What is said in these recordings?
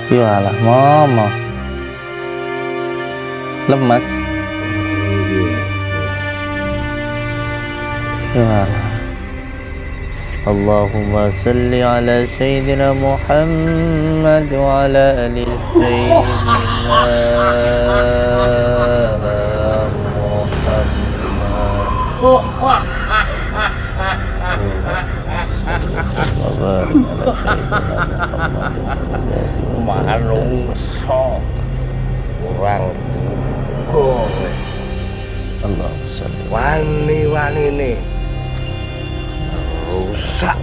Iyalah, mama lemas. Iyalah. Allahumma salli ala Sayyidina Muhammad wa ala ali Sayyidina Muhammad. Manungso orang tugong Allah salli wani-wani ini rusak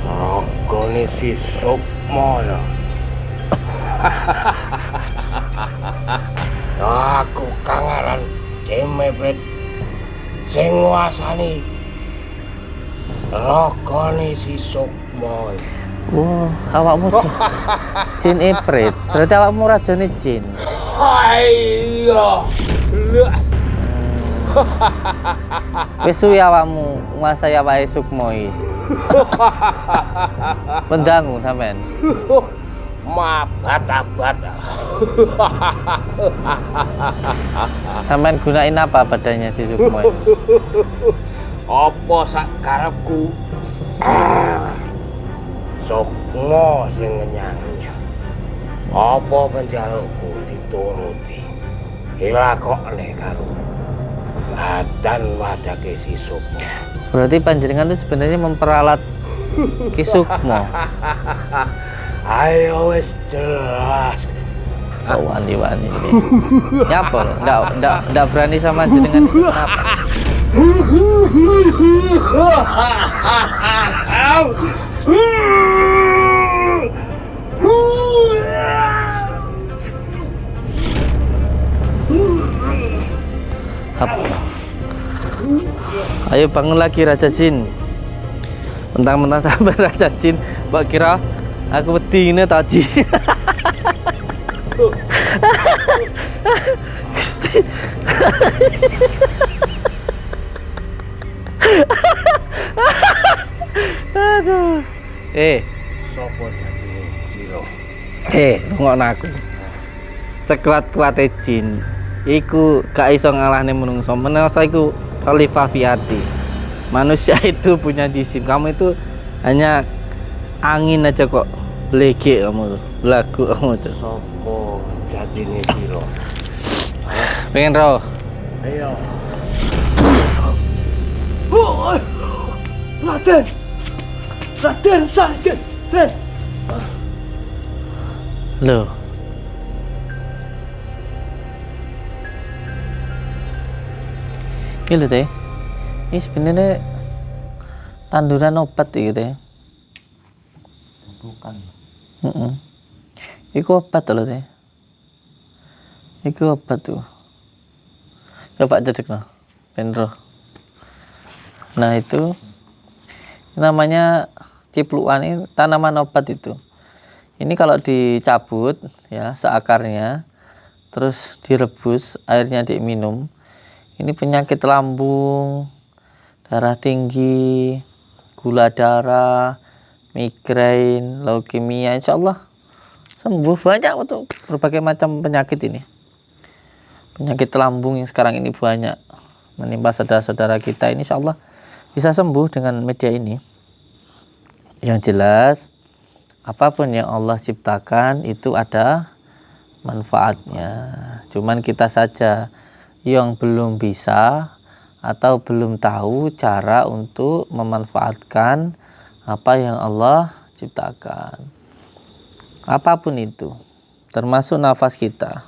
rogone si Sukma ya. Aku kangaran cemepret sing nguasani rogone si Sukma. wah, awakmu jin iprit. Berarti awakmu rajane jin. Ayo. Wis suwi awakmu nguasai awake Sukma iki. Mendangu sampean. Mabat-abat. Sampean gunain apa badannya si Sukma ini? Apa sak karepku? Sukma sing ngenyangi. Apa penjalukku dituruti? Dilakokne karo badan wadake si Sukma. Berarti panjenengan itu sebenarnya memperalat Ki Sukma. Ayo wis jelas. Oh, wani-wani ini. Nyapa lo? Nggak berani sama jenengan itu kenapa? Apa? Ayo bangun lagi Raja Jin. Mentang-mentang sampai Raja Jin, mbak kira aku bedine tadi. Aduh. Sopo jadine sira? Rungokno aku. Sekuat-kuate jin iku gak iso ngalahne menungso. Menungso iku khalifah fiati. Manusia itu punya jisim. Kamu itu hanya angin aja kok. Lege kamu tuh. Belagu kamu tuh. Sopo jadine sira? Pengen roh. Ayo. Raden. Raden Sargen. Den. Loh. Ini teh. Ini sebenarnya tanduran obat gitu teh. Bukan. Iku obat loh teh. Iku obat tuh. Coba cedek no. Penro. Nah itu namanya cipluan, ini tanaman obat itu. Ini kalau dicabut ya seakarnya, terus direbus, airnya diminum. Ini penyakit lambung, darah tinggi, gula darah, migrain, leukemia, insya Allah sembuh banyak untuk berbagai macam penyakit ini. Penyakit lambung yang sekarang ini banyak menimpa saudara-saudara kita ini, insya Allah bisa sembuh dengan media ini. Yang jelas apapun yang Allah ciptakan itu ada manfaatnya. Cuman kita saja yang belum bisa atau belum tahu cara untuk memanfaatkan apa yang Allah ciptakan. Apapun itu, termasuk nafas kita.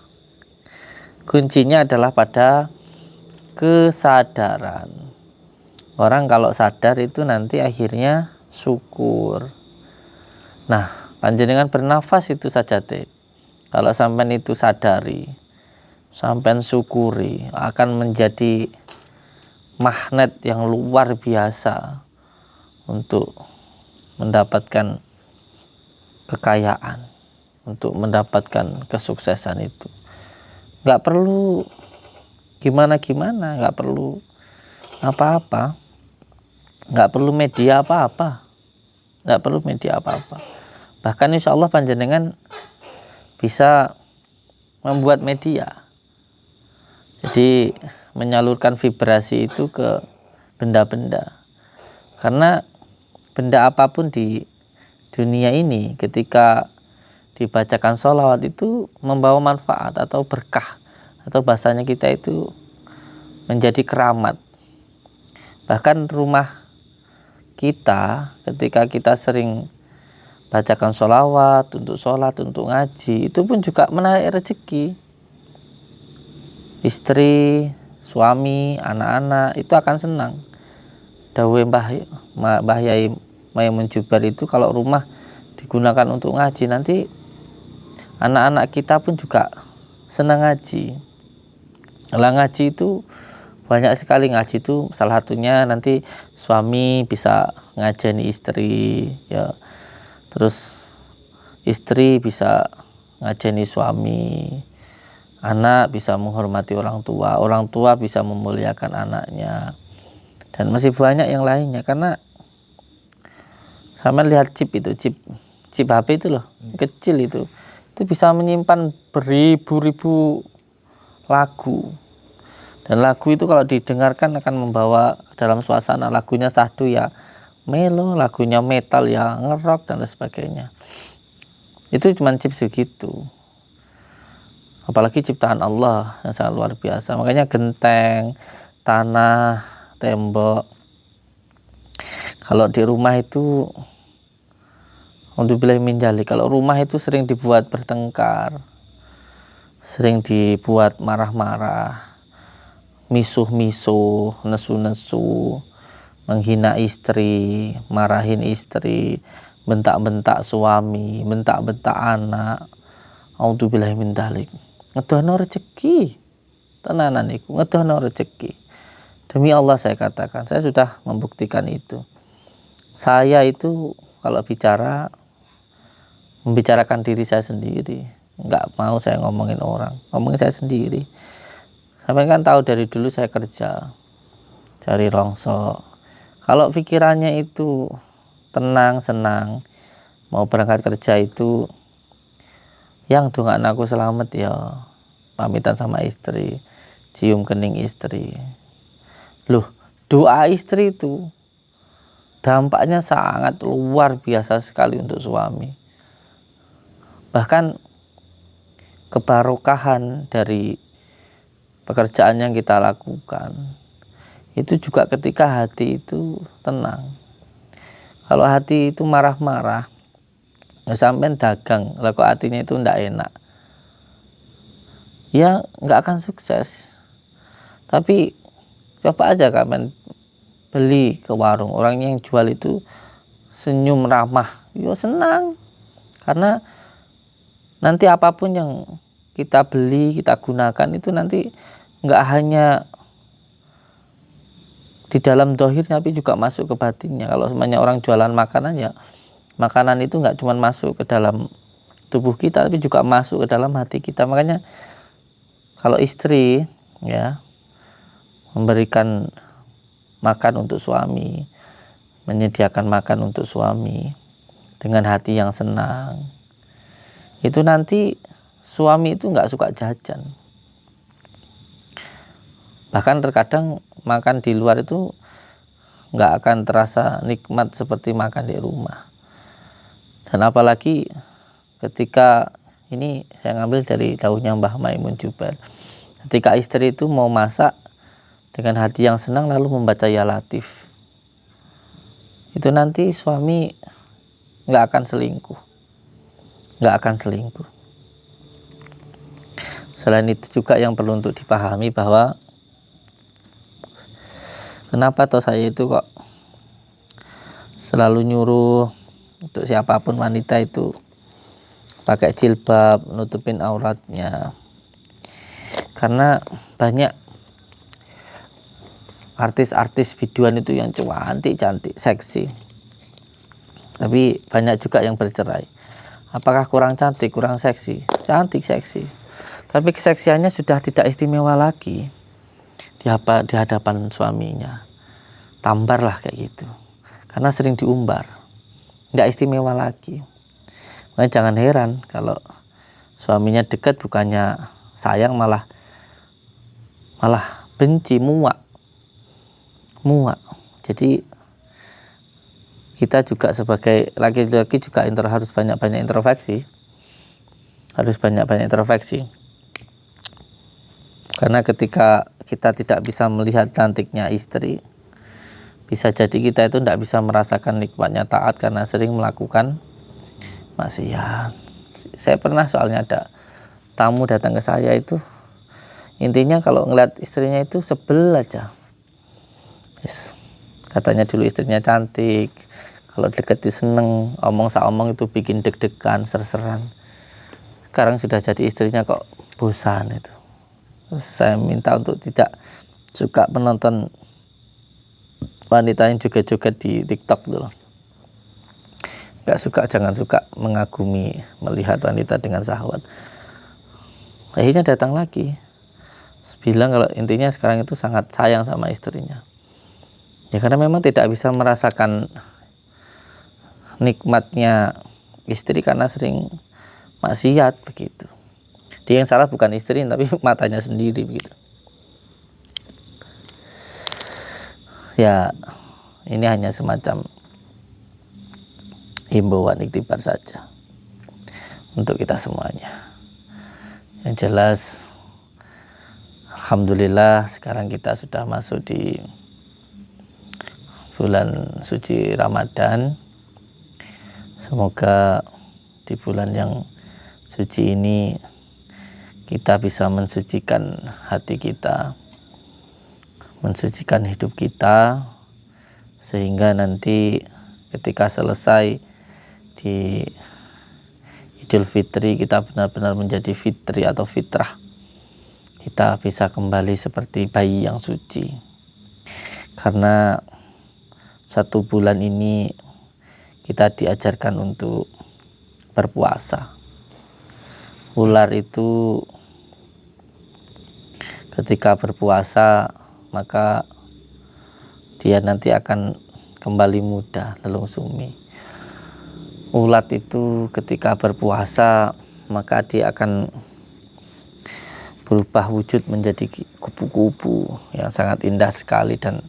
Kuncinya adalah pada kesadaran. Orang kalau sadar itu nanti akhirnya syukur. Nah, panjenengan bernafas itu saja teh. Kalau sampean itu sadari, sampean syukuri, akan menjadi magnet yang luar biasa untuk mendapatkan kekayaan, untuk mendapatkan kesuksesan itu. Nggak perlu gimana-gimana, nggak perlu apa-apa, nggak perlu media apa-apa. Tidak perlu media apa-apa. Bahkan insya Allah panjenengan bisa membuat media. Jadi menyalurkan vibrasi itu ke benda-benda. Karena benda apapun di dunia ini ketika dibacakan sholawat itu membawa manfaat atau berkah, atau bahasanya kita itu menjadi keramat. Bahkan rumah kita ketika kita sering bacakan sholawat untuk sholat, untuk ngaji, itu pun juga menarik rezeki. Istri, suami, anak-anak itu akan senang. Dawuh Mbah Yai Maimun Jubar itu kalau rumah digunakan untuk ngaji, nanti anak-anak kita pun juga senang ngaji. Lah ngaji itu banyak sekali, ngaji itu salah satunya nanti suami bisa ngajeni istri ya. Terus istri bisa ngajeni suami. Anak bisa menghormati orang tua bisa memuliakan anaknya, dan masih banyak yang lainnya. Karena sama lihat chip HP itu loh, kecil itu bisa menyimpan beribu-ribu lagu, dan lagu itu kalau didengarkan akan membawa dalam suasana. Lagunya sahdu ya melo, lagunya metal ya ngerok dan sebagainya. Itu cuma chip segitu. Apalagi ciptaan Allah yang sangat luar biasa. Makanya genteng, tanah, tembok, kalau di rumah itu untuk bilang minjali, kalau rumah itu sering dibuat bertengkar, sering dibuat marah-marah, misuh-misuh, nesu-nesu, menghina istri, marahin istri, bentak-bentak suami, bentak-bentak anak, auzubillahi min dzalik. Ngedono rezeki tenanan iku, ngedono rezeki. Demi Allah saya katakan, saya sudah membuktikan itu. Saya itu kalau bicara membicarakan diri saya sendiri, nggak mau saya ngomongin orang, ngomongin saya sendiri. Sampai kan tahu dari dulu saya kerja cari rongso. Kalau pikirannya itu tenang, senang, mau berangkat kerja itu yang dongan aku selamat ya pamitan sama istri, cium kening istri. Loh, doa istri itu dampaknya sangat luar biasa sekali untuk suami. Bahkan kebarokahan dari pekerjaan yang kita lakukan itu juga ketika hati itu tenang. Kalau hati itu marah-marah, sampai dagang, lah kok hatinya itu ndak enak, ya nggak akan sukses. Tapi coba aja kapan beli ke warung, orang yang jual itu senyum ramah, yo senang. Karena nanti apapun yang kita beli, kita gunakan itu nanti nggak hanya di dalam dohir, tapi juga masuk ke batinnya. Kalau semuanya orang jualan makanan, ya makanan itu nggak cuma masuk ke dalam tubuh kita, tapi juga masuk ke dalam hati kita. Makanya kalau istri ya memberikan makan untuk suami, menyediakan makan untuk suami dengan hati yang senang, itu nanti suami itu nggak suka jajan. Bahkan terkadang makan di luar itu nggak akan terasa nikmat seperti makan di rumah. Dan apalagi ketika ini saya ngambil dari daunnya Mbah Maimun Jubar, ketika istri itu mau masak dengan hati yang senang lalu membaca ya latif, itu nanti suami nggak akan selingkuh. Selain itu juga yang perlu untuk dipahami bahwa kenapa toh saya itu kok selalu nyuruh untuk siapapun wanita itu pakai jilbab, nutupin auratnya. Karena banyak artis-artis biduan itu yang cantik, seksi. Tapi banyak juga yang bercerai. Apakah kurang cantik, kurang seksi? Cantik, seksi. Tapi keseksiannya sudah tidak istimewa lagi di hadapan suaminya. Tambar lah kayak gitu. Karena sering diumbar. nggak istimewa lagi. Makanya jangan heran kalau suaminya dekat bukannya sayang malah benci, muak. Jadi kita juga sebagai laki-laki juga harus banyak-banyak introspeksi. Karena ketika kita tidak bisa melihat cantiknya istri, bisa jadi kita itu tidak bisa merasakan nikmatnya taat karena sering melakukan maksiat. Saya pernah soalnya ada tamu datang ke saya itu, intinya kalau ngeliat istrinya itu sebel aja. Katanya dulu istrinya cantik, kalau deket seneng, omong itu bikin deg-degan, ser-seran. Sekarang sudah jadi istrinya kok bosan itu. Terus saya minta untuk tidak suka menonton wanita yang joget-joget di TikTok dulu. Jangan suka mengagumi, melihat wanita dengan syahwat. Akhirnya datang lagi, bilang kalau intinya sekarang itu sangat sayang sama istrinya. Ya karena memang tidak bisa merasakan nikmatnya istri karena sering maksiat begitu. Dia yang salah bukan istri tapi matanya sendiri begitu. Ya ini hanya semacam himbauan iktibar saja untuk kita semuanya. Yang jelas alhamdulillah sekarang kita sudah masuk di bulan suci Ramadan. Semoga di bulan yang suci ini kita bisa mensucikan hati kita, mensucikan hidup kita, sehingga nanti ketika selesai di Idul Fitri kita benar-benar menjadi fitri atau fitrah. Kita bisa kembali seperti bayi yang suci. Karena 1 bulan ini kita diajarkan untuk berpuasa. Ular itu ketika berpuasa maka dia nanti akan kembali muda, lelung sumi. Ulat itu ketika berpuasa maka dia akan berubah wujud menjadi kupu-kupu yang sangat indah sekali dan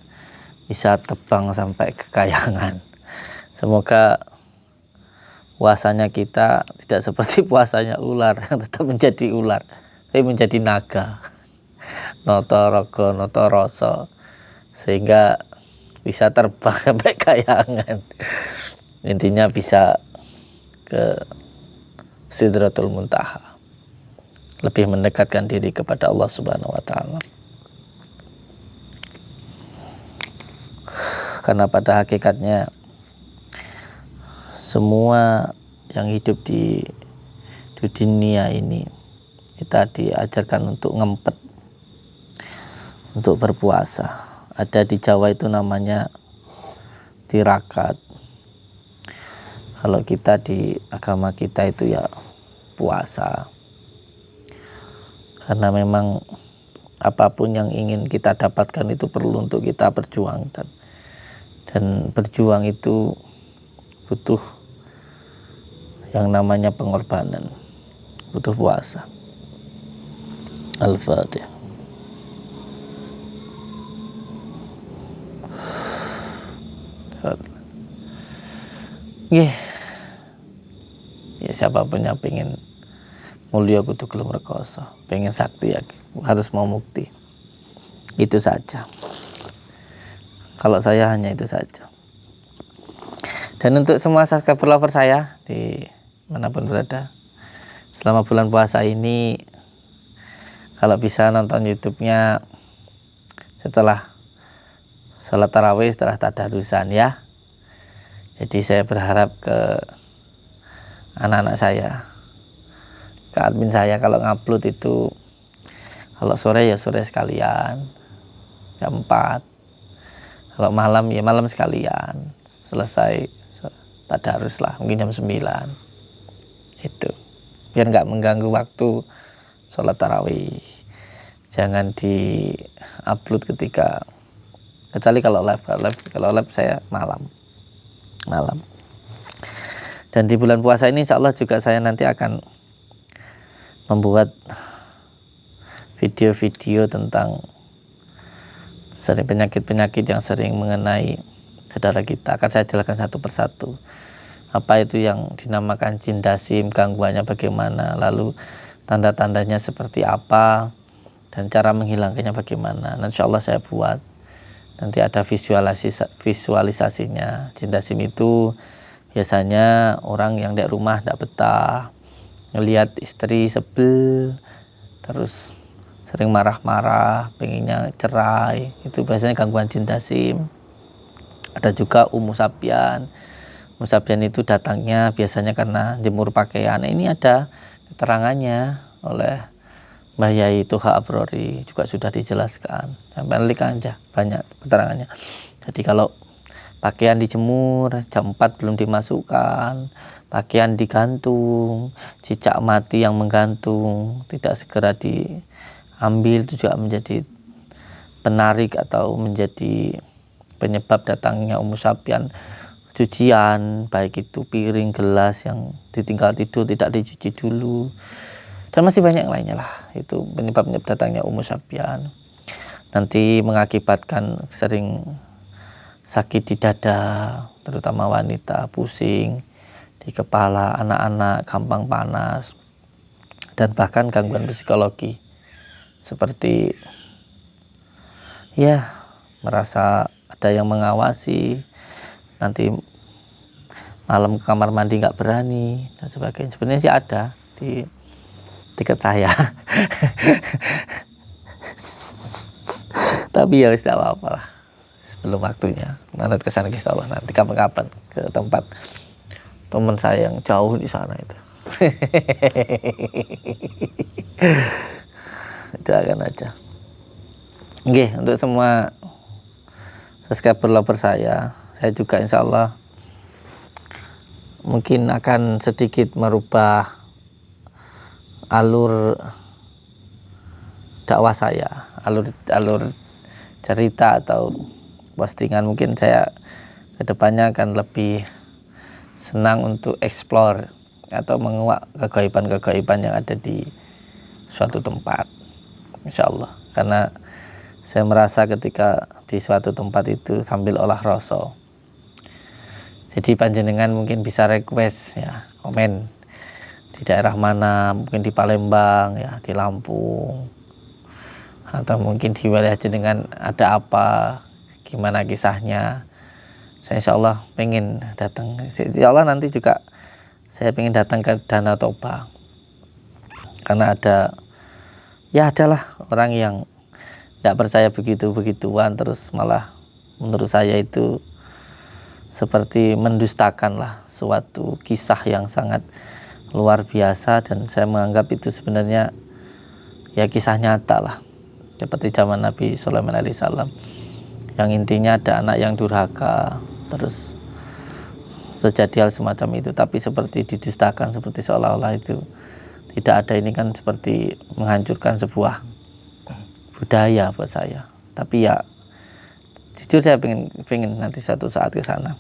bisa terbang sampai ke kayangan. Semoga puasanya kita tidak seperti puasanya ular yang tetap menjadi ular, tapi menjadi naga, notorogo, notoroso, sehingga bisa terbang sampai kayangan. Intinya bisa ke Sidratul Muntaha, lebih mendekatkan diri kepada Allah Subhanahu wa taala. Karena pada hakikatnya semua yang hidup di dunia ini kita diajarkan untuk ngempet, untuk berpuasa. Ada di Jawa itu namanya tirakat. Kalau kita di agama kita itu ya puasa. Karena memang apapun yang ingin kita dapatkan itu perlu untuk kita perjuangkan. Dan berjuang itu butuh yang namanya pengorbanan, butuh puasa. Al-Fatihah. Ya siapapun yang pengen mulia kudu gelem rekoso, pengen sakti ya harus mau mukti. Itu saja. Kalau saya hanya itu saja. Dan untuk semua subscriber lover saya di manapun berada, selama bulan puasa ini kalau bisa nonton YouTube-nya setelah sholat tarawih, setelah tadarusan ya. Jadi saya berharap ke anak-anak saya, ke admin saya, kalau ngupload itu kalau sore ya sore sekalian, jam 4. Kalau malam ya malam sekalian, selesai tadarus lah, mungkin jam 9. Itu biar nggak mengganggu waktu sholat tarawih. Jangan di upload ketika, kecuali kalau live saya malam. Dan di bulan puasa ini insya Allah juga saya nanti akan membuat video-video tentang sering penyakit-penyakit yang sering mengenai saudara kita. Akan saya jelaskan satu persatu. Apa itu yang dinamakan jin dasim, gangguannya bagaimana, lalu tanda-tandanya seperti apa, dan cara menghilangkannya bagaimana. Nah, insya Allah saya buat. Nanti ada visualisasinya. Jin dasim itu biasanya orang yang di rumah tidak betah, ngelihat istri sebel, terus sering marah-marah, pengennya cerai, itu biasanya gangguan jin dasim. Ada juga umusapian. Umusapian itu datangnya biasanya karena jemur pakaian. Nah, ini ada keterangannya oleh Mbah Yai Toha Abrori, juga sudah dijelaskan. Sampai klik aja, banyak keterangannya. Jadi kalau pakaian dijemur, jam 4 belum dimasukkan, pakaian digantung, cicak mati yang menggantung tidak segera diambil, itu juga menjadi penarik atau menjadi penyebab datangnya umusapian. Cucian, baik itu piring, gelas yang ditinggal tidur tidak dicuci dulu, dan masih banyak lainnya lah. Itu penyebab datangnya umusapian. Nanti mengakibatkan sering sakit di dada, terutama wanita, pusing di kepala, anak-anak gampang panas, dan bahkan gangguan psikologi seperti ya merasa ada yang mengawasi, nanti malam ke kamar mandi nggak berani dan sebagainya. Sebenarnya sih ada di tiket saya. Tapi ya tidak apa-apa lah, sebelum waktunya. Nanti kesana insya Allah, nanti kapan-kapan ke tempat teman saya yang jauh di sana itu. Doakan aja. Oke, untuk semua subscriber lover saya juga insya Allah mungkin akan sedikit merubah alur dakwah saya, alur cerita atau postingan. Mungkin saya kedepannya akan lebih senang untuk explore atau menguak kegaiban-kegaiban yang ada di suatu tempat, insya Allah. Karena saya merasa ketika di suatu tempat itu sambil olah rasa. Jadi panjenengan mungkin bisa request ya, komen di daerah mana, mungkin di Palembang ya, di Lampung, atau mungkin di wilayah jenengan ada apa, gimana kisahnya. Saya insya Allah pengen datang. Insya Allah nanti juga saya pengen datang ke Danau Toba, karena adalah orang yang tidak percaya begituan, terus malah menurut saya itu seperti mendustakan lah suatu kisah yang sangat luar biasa, dan saya menganggap itu sebenarnya ya kisah nyata lah, seperti zaman Nabi Sulaiman alaihissalam, yang intinya ada anak yang durhaka, terus terjadi hal semacam itu, tapi seperti didustakan, seperti seolah-olah itu tidak ada. Ini kan seperti menghancurkan sebuah budaya buat saya. Tapi ya jujur saya pengen nanti suatu saat ke sana,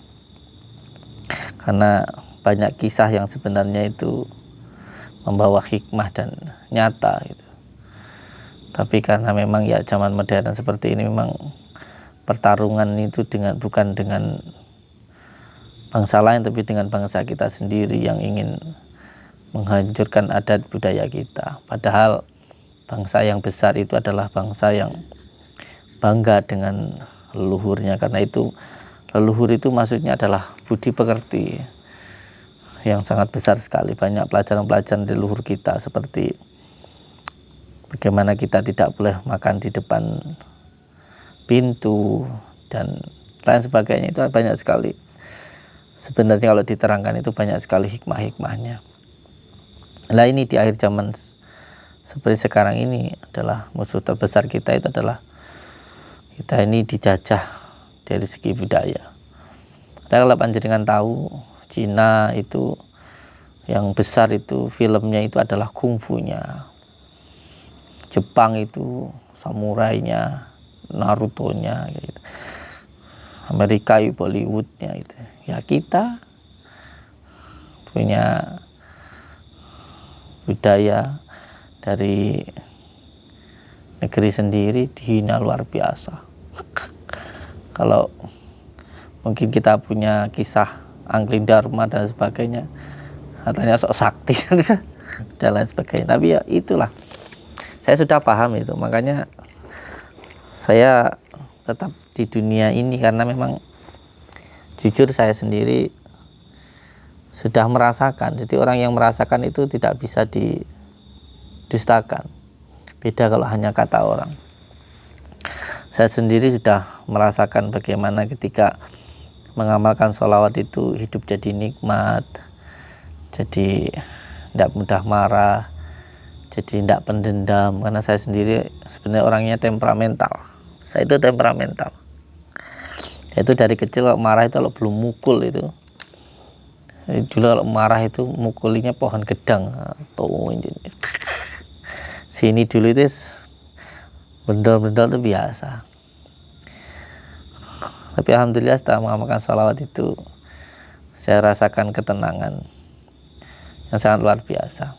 karena banyak kisah yang sebenarnya itu membawa hikmah dan nyata gitu. Tapi karena memang ya zaman modern seperti ini, memang pertarungan itu bukan dengan bangsa lain, tapi dengan bangsa kita sendiri yang ingin menghancurkan adat budaya kita. Padahal bangsa yang besar itu adalah bangsa yang bangga dengan leluhurnya, karena itu leluhur itu maksudnya adalah budi pekerti yang sangat besar sekali. Banyak pelajaran-pelajaran di leluhur kita, seperti bagaimana kita tidak boleh makan di depan pintu dan lain sebagainya. Itu banyak sekali sebenarnya, kalau diterangkan itu banyak sekali hikmah-hikmahnya. Nah, ini di akhir zaman seperti sekarang ini adalah musuh terbesar kita, itu adalah kita ini dijajah dari segi budaya. Dan kalau panjenengan tahu, Cina itu yang besar itu filmnya itu adalah kungfunya. Jepang itu samurainya, Naruto-nya gitu. Amerika Bollywood-nya itu. Ya kita punya budaya dari negeri sendiri dihina luar biasa. Kalau mungkin kita punya kisah Angling Dharma dan sebagainya, katanya sok sakti dan lain sebagainya, tapi ya itulah, saya sudah paham itu, makanya saya tetap di dunia ini karena memang jujur saya sendiri sudah merasakan. Jadi orang yang merasakan itu tidak bisa didustakan. Beda kalau hanya kata orang. Saya sendiri sudah merasakan bagaimana ketika mengamalkan sholawat itu hidup jadi nikmat, jadi tidak mudah marah, jadi tidak pendendam. Karena saya sendiri sebenarnya orangnya temperamental. Saya itu temperamental. Itu dari kecil kalau marah itu, kalau belum mukul itu, dulu kalau marah itu mukulinya pohon gedang atau sini dulu itu bendol-bendol itu biasa. Tapi alhamdulillah setelah mengamalkan salawat itu saya rasakan ketenangan yang sangat luar biasa.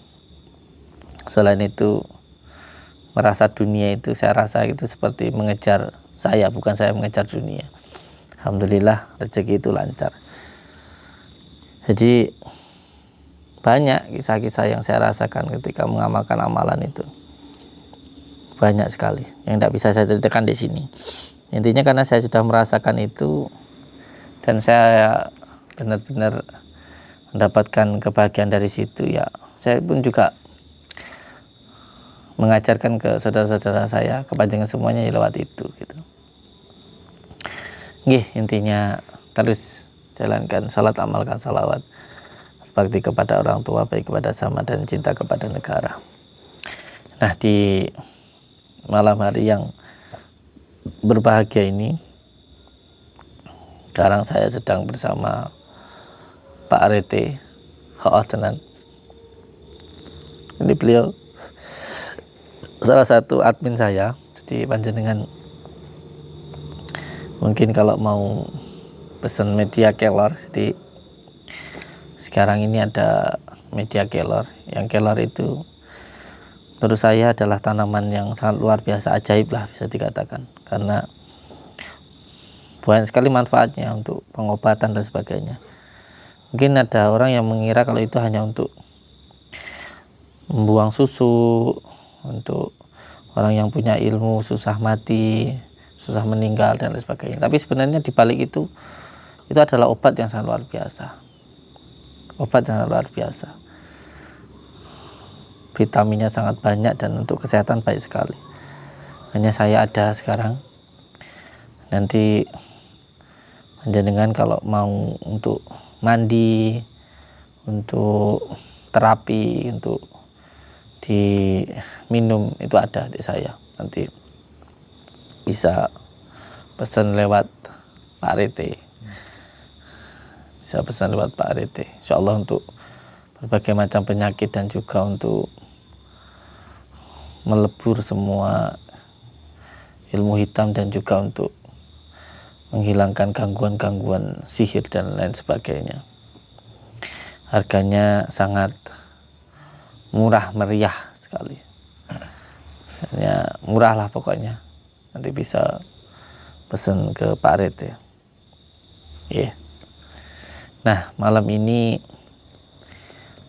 Selain itu merasa dunia itu, saya rasa itu seperti mengejar saya, bukan saya mengejar dunia. Alhamdulillah rezeki itu lancar. Jadi banyak kisah-kisah yang saya rasakan ketika mengamalkan amalan itu, banyak sekali yang tidak bisa saya ceritakan di sini. Intinya karena saya sudah merasakan itu dan saya benar-benar mendapatkan kebahagiaan dari situ, ya saya pun juga mengajarkan ke saudara-saudara saya, kepanjangan semuanya lewat itu gitu. Intinya terus jalankan salat, amalkan salawat, bakti kepada orang tua, baik kepada sama, dan cinta kepada negara. Nah, di malam hari yang berbahagia ini, sekarang saya sedang bersama Pak Arete tenan. Ini beliau salah satu admin saya. Jadi panjenengan mungkin kalau mau pesan media kelor, jadi sekarang ini ada media kelor. Yang kelor itu menurut saya adalah tanaman yang sangat luar biasa, ajaib lah bisa dikatakan, karena banyak sekali manfaatnya untuk pengobatan dan sebagainya. Mungkin ada orang yang mengira kalau itu hanya untuk membuang susu, untuk orang yang punya ilmu susah mati, susah meninggal dan lain sebagainya. Tapi sebenarnya di balik itu adalah obat yang sangat luar biasa. Obat yang sangat luar biasa. Vitaminnya sangat banyak dan untuk kesehatan baik sekali. Hanya saya ada sekarang. Nanti panjenengan kalau mau untuk mandi, untuk terapi, untuk diminum, itu ada di saya. Nanti bisa pesan lewat Pak Arete. Bisa pesan lewat Pak Arete. Insyaallah untuk berbagai macam penyakit dan juga untuk melebur semua ilmu hitam dan juga untuk menghilangkan gangguan-gangguan sihir dan lain sebagainya. Harganya sangat murah meriah sekali. Hanya murah lah pokoknya. Nanti bisa pesan ke Pak Arete. Nah, malam ini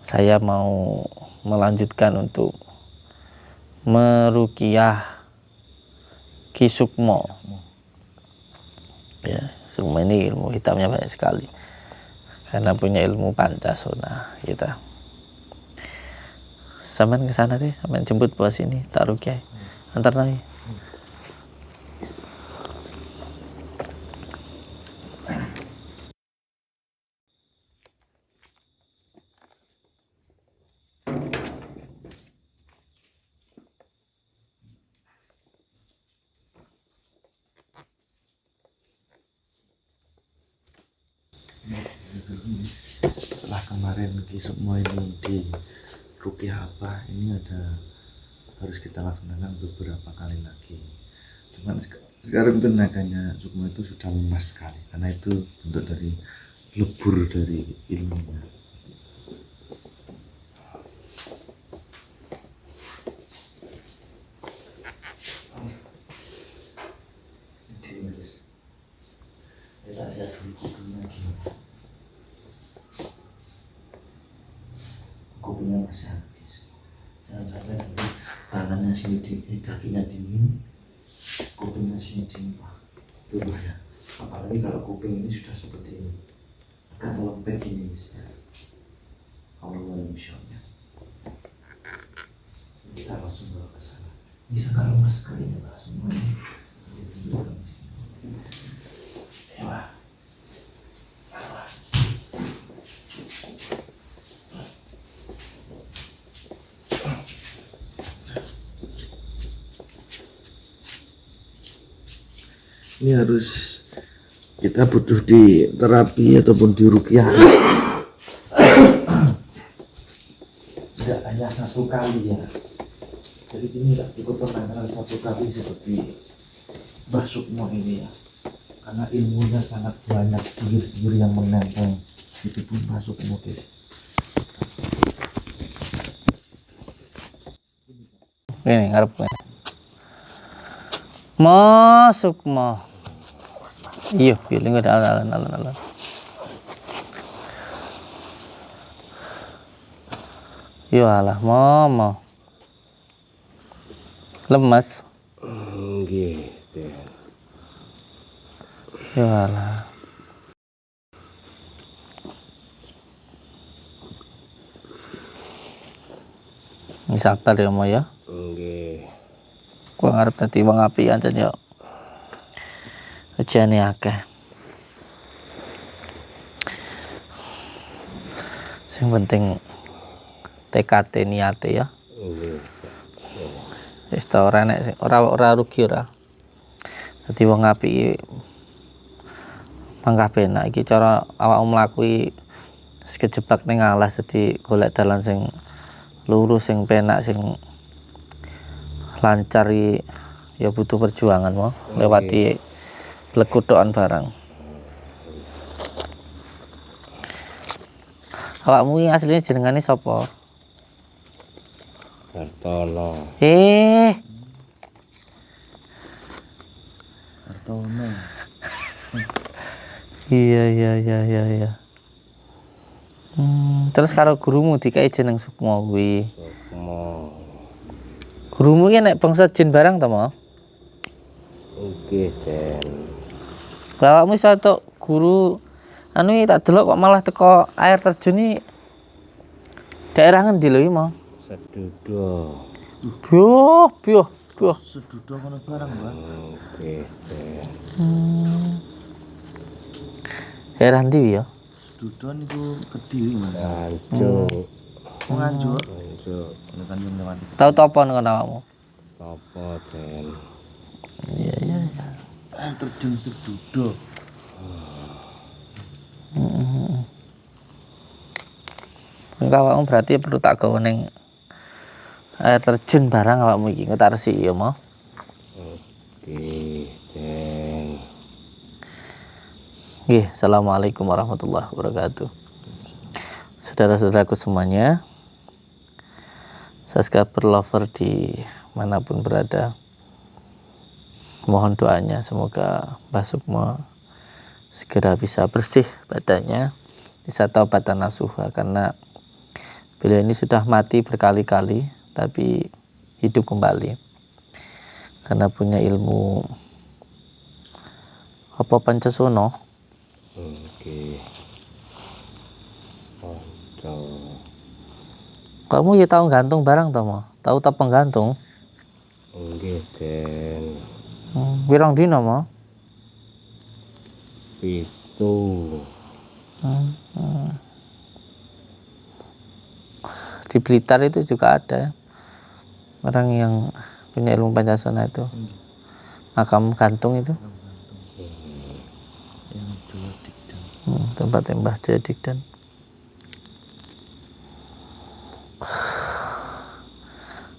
saya mau melanjutkan untuk meruqyah Ki Sukmo. Ya, Sukmo ini ilmu hitamnya banyak sekali. Karena punya ilmu Pancasona kita. Sampean ke sana deh, sampean jemput bos ini, tak ruqyah. Antar lagi. Setelah kemarin Ki Sukmo ini di ruqyah apa, ini harus kita laksanakan beberapa kali lagi. Cuman sekarang tenaganya Sukmo itu sudah lemas sekali, karena itu bentuk dari lebur dari ilmunya. kopinya masih habis. Jangan sampai nanti tangannya sini dingin, kakinya dingin, kopinya sini dingin. Wah, itu bahaya. Apalagi kalau kuping ini sudah seperti ini, agak lembek ini misalnya. Allah misalnya, kita langsung bawa ke sana. Bisa kalau mas sekali ya pak semuanya. Ya. Ini harus kita butuh di terapi ataupun di ruqyah. Tidak hanya satu kali ya. Jadi ini tidak cukup penanganan satu kali seperti Mbah Sukmo ini ya. Karena ilmunya sangat banyak, sihir-sihir yang menempel di tubuh Mbah Sukmo guys. Ini ngarep ini. Masuk mah. Iya, pilih nggak ada alon. Yo alah, mama. Lemas. Nggih, Den. Yo alah. Ini sabar ya, Mo ya. Nggih. Gua ngarep tadi wong apian jan yo. Ujane akeh. Sing penting TKT niate ya. Nggih. Wis ta ora nek ora rugi ora. Dadi wong apik mangkah penak iki cara awakmu mlaku wis kejebak ning alas dadi golek dalan sing lurus sing penak sing lancar ya butuh perjuangan mo lewati lekutokan barang. Awakmu iki asline jenengane sapa? Hartono. Hartono. Iya. Terus karo gurumu dikai jeneng Sukmo kuwi. Sukmo. Gurumu ki nek bangsa jin barang to, Mo? Nggih, Den. Awakmu iso tok guru anu iki tak delok kok malah teko air terjun iki daerah ngendi lho iki, Mo? Sedudo. Biyo. Sedudo kono barang, Mbak. Nggih, Den. Daerah ndi ya? Sedudo niku Kediri, Mas. Anjuk. Nganjuk. Anjuk. Ono kan yang lewat. Tahu topo nang awakmu? Apa, Den? Iya. Air terjun Sedudo. Awakmu berarti perlu tak gawe ning air terjun barang awakmu iki engko tak resiki ya, Mo. Nggih, Den. Nggih, assalamualaikum warahmatullahi wabarakatuh. Saudara-saudaraku semuanya, subscriber lover di manapun berada, mohon doanya semoga Mbah Sukmo segera bisa bersih badannya, bisa taubatan nasuha, karena beliau ini sudah mati berkali-kali tapi hidup kembali karena punya ilmu apa Pancasono. Nggih. Kamu ya tahu gantung barang toh, Mo? Tahu tapang gantung? Nggih, Den. Pirang dina, Mo? 7. Di Blitar itu juga ada orang yang punya ilmu Pancasona itu, makam gantung itu, Yang dua Dikdan. tempat Mbah Jadikdan.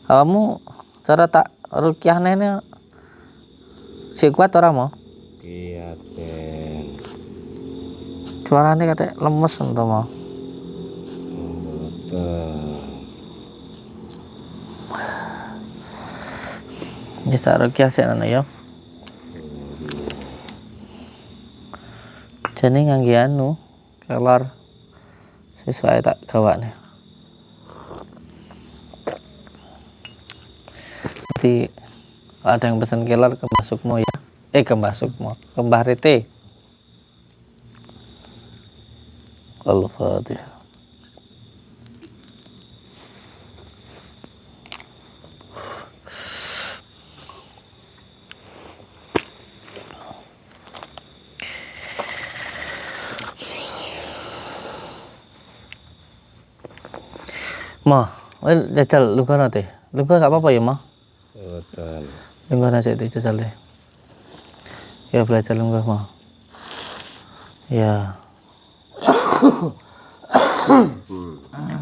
Kamu cara tak rukyah nene si kuat ora, Mo? Iya, Den. Suarane kayak lemes to, Mo. Mboten. Wis tak rukyah sik ana ya. Jane ngangge anu kelar sesuai tak gawane. Berarti ada yang pesan kelar ke Mbah Sukmo ya? Ke Mbah Sukmo, ke Mbah Rete. Al-Fatihah. Ma, jajal luka nate. Luka gak apa-apa ya, Ma? Betul. Luka nasi itu jajal deh. Ya belajar luka, Ma. Ya.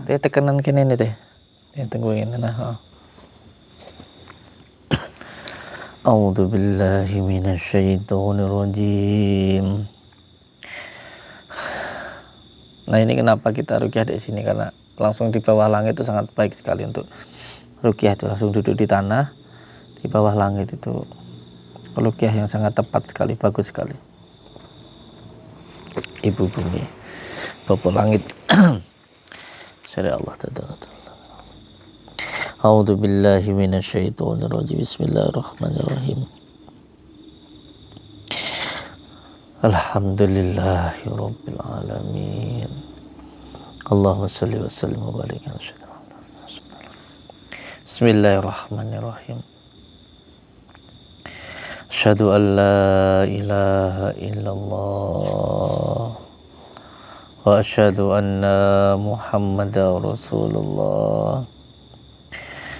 Teh tekanan kene nih teh. Tungguin nah. A'udzu billahi minasyaitonir rajim. Nah, ini kenapa kita ruqyah di sini, karena langsung di bawah langit itu sangat baik sekali untuk ruqyah. Itu langsung duduk di tanah di bawah langit, itu ruqyah yang sangat tepat sekali, bagus sekali. Ibu bumi, Bapak langit. Syari Allah ta'ala. A'udzu billahi minasyaitonir rajim. Bismillahirrahmanirrahim. Alhamdulillahi rabbil alamin. Allahumma shalli wa sallim wa barik ala sayyidina Muhammad. Bismillahirrahmanirrahim. Asyhadu an la ilaha illallah wa asyhadu anna Muhammadar Rasulullah.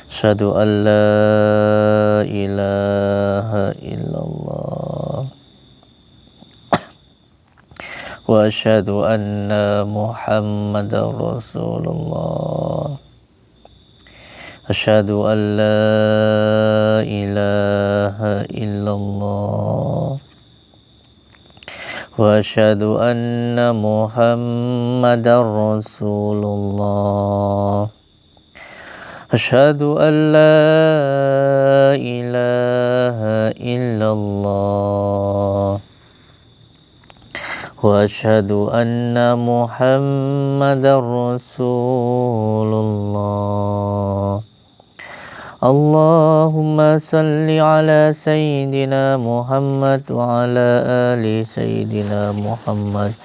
Asyhadu an la ilaha illallah wa asyhadu anna Muhammadar Rasulullah. Asyhadu an la ilaha illallah wa asyhadu anna Muhammadar Rasulullah. Asyhadu an la ilaha illallah wa asyhadu anna Muhammadar Rasulullah. Allahumma salli ala Sayyidina Muhammad wa ala ali Sayyidina Muhammad.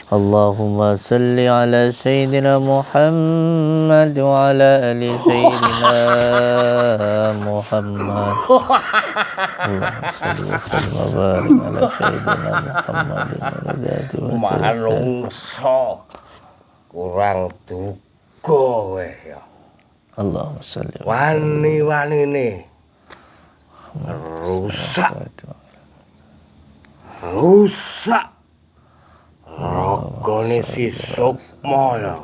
Allahumma salli ala Sayyidina Muhammad wa ala ali Sayyidina Muhammad. Allahumma salli wa sallim wa barik ala Sayyidina Muhammad. Manungso kurang duga weh ya. Allahumma salli wa Wani-wanine rusak rogone si Sukmo ya.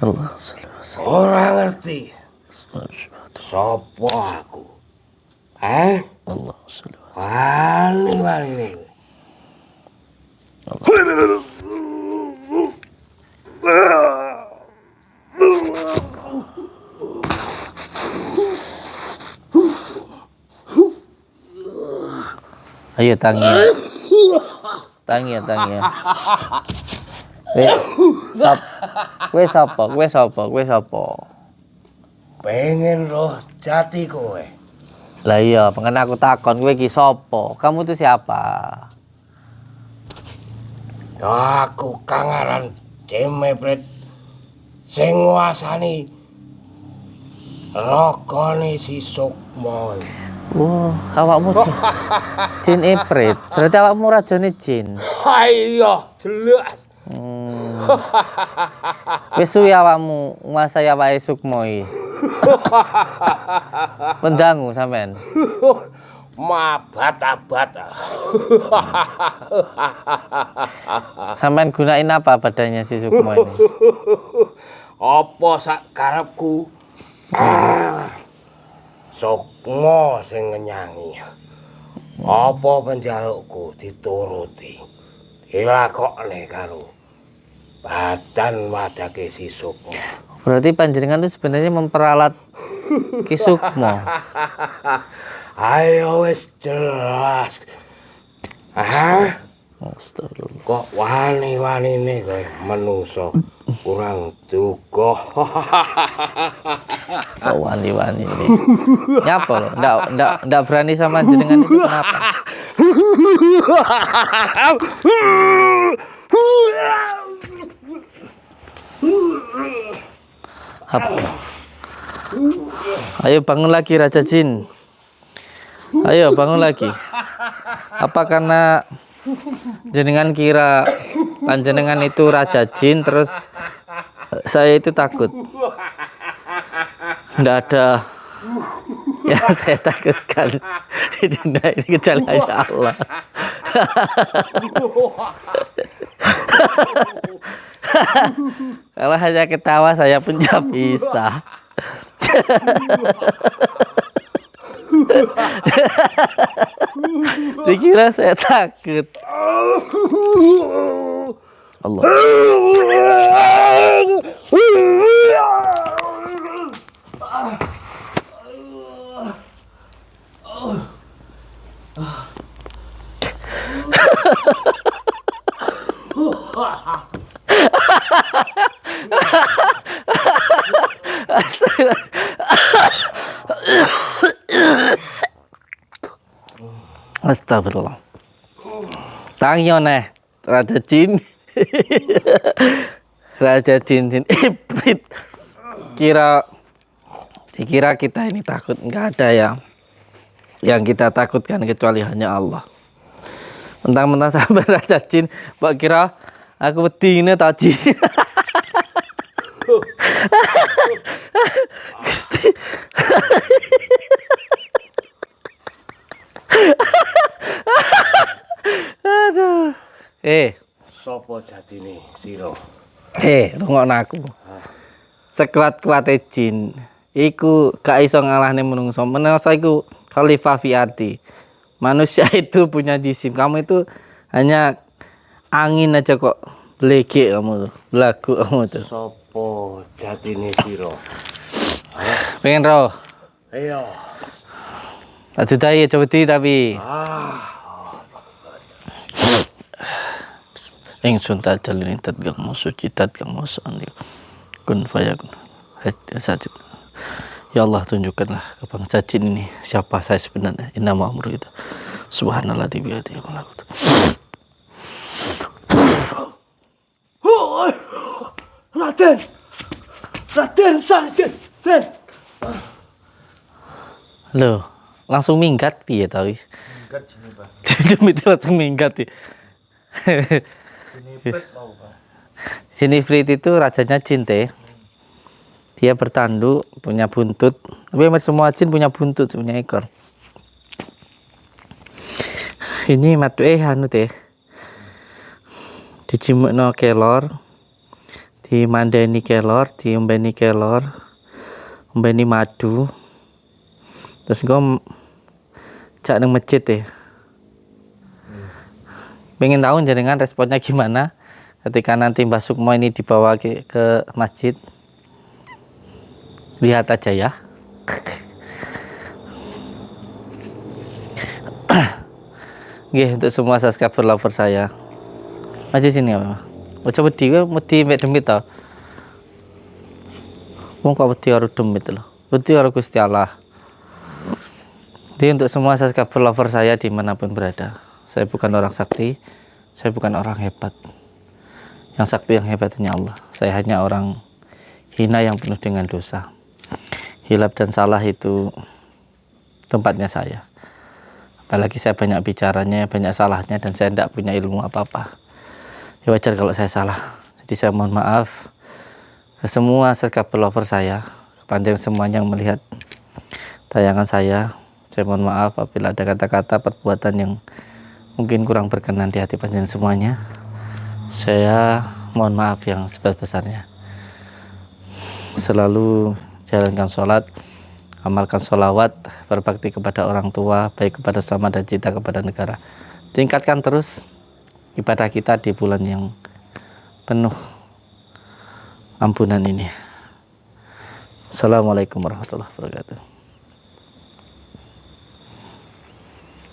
Allah salli wa sallim. Ora ngerti sapa aku. Allah salli wa sallim. Wani-wanine Ayo tangi ya. Kowe sapa? pengen roh jati kowe. Lah iya, pengen aku takon kowe iki sapa? Kamu itu siapa? Aku Kangaran Cemepret sing nguasani rogone si Sukmo. Wah, awakmu jin iprit. Berarti awakmu rajane jin. Ayo, jelas. Wis suwi awakmu nguasai awake Sukmo iki. Mendangu sampean. Mabat-abat. Sampean gunain apa badannya si Sukmo ini? Apa sak karepku? Sukmo sing ngenyangi. Apa penjalukku dituruti. Dilakokne karo badan wadake si Sukmo. Berarti panjenengan itu sebenarnya memperalat Ki Sukmo. Ayo wis jelas. Astagfirullah. Kok wani-wanine kowe menungso kurang duga. Oh, wani-wani ini. Nyapa lo? Ndak berani sama jenengan itu kenapa? Apa? Ayo bangun lagi Raja Jin. Ayo bangun lagi. Apa karena jenengan kira panjenengan itu Raja Jin terus saya itu takut? Nggak ada yang saya takutkan di dunia ini kecuali hanya Allah. Kalau hanya ketawa saya pun tidak bisa. Dikira saya takut. Allah. Astagfirullah. Tangyo neh Raja Jin. Raja Jin ibrit. Dikira kita ini takut, enggak ada ya. Yang kita takutkan kecuali hanya Allah. Mentang-mentang sampai Raja Jin, mbok kira aku wedine ta Jin. Aduh. Sopo jatine sira? Rungokno aku. Sekuat-kuate jin iku gak iso ngalahne menungso. Menungso iku khalifah fiati. Manusia itu punya jisim. Kamu itu hanya angin aja kok belegek kamu tuh. Belagu kamu tuh. Sopo jatine sira? Pengen roh. Ayo. Aduh daya coba tapi. Ingsun tajal ini tatgang musuci tatgang musuh kun fayakun sajid. Ya Allah tunjukkanlah ke bangsa jin ini siapa saya sebenarnya. Innama amru itu subhanallah biyadihi malakut. Raden Sarden. Loh, langsung minggat piye ta wis? Minggat sini, Pak. Demi langsung minggat ya. Sinifrit itu rajanya jin teh. Dia bertanduk, punya buntut. Tapi semua jin punya buntut, punya ekor. Ini matu anu teh. Dijimukno kelor, dimandeni kelor, diombeni kelor, ombeni madu. Terus gue cak nang masjid teh. Pengen tahu jenengan responnya gimana ketika nanti Mbah Sukmo ini dibawa ke masjid. Lihat aja ya. Nggih, untuk semua subscriber lover saya. Maju sini ya. Ojo wedi mek demit to. Wong kok wedi karo demit lho. Wedi karo Gusti Allah. Jadi untuk semua subscriber lover saya dimanapun berada. Saya bukan orang sakti, saya bukan orang hebat. Yang sakti yang hebat hanya Allah. Saya hanya orang hina yang penuh dengan dosa. Hilaf dan salah itu tempatnya saya. Apalagi saya banyak bicaranya, banyak salahnya, dan saya tidak punya ilmu apa-apa. Ya wajar kalau saya salah. Jadi saya mohon maaf ke semua subscriber lover saya, kepada semuanya yang melihat tayangan saya. Saya mohon maaf apabila ada kata-kata perbuatan yang mungkin kurang berkenan di hati panjenengan semuanya. Saya mohon maaf yang sebesar-besarnya. Selalu jalankan sholat, amalkan sholawat, berbakti kepada orang tua, baik kepada sama dan cinta kepada negara. Tingkatkan terus ibadah kita di bulan yang penuh ampunan ini. Assalamualaikum warahmatullahi wabarakatuh.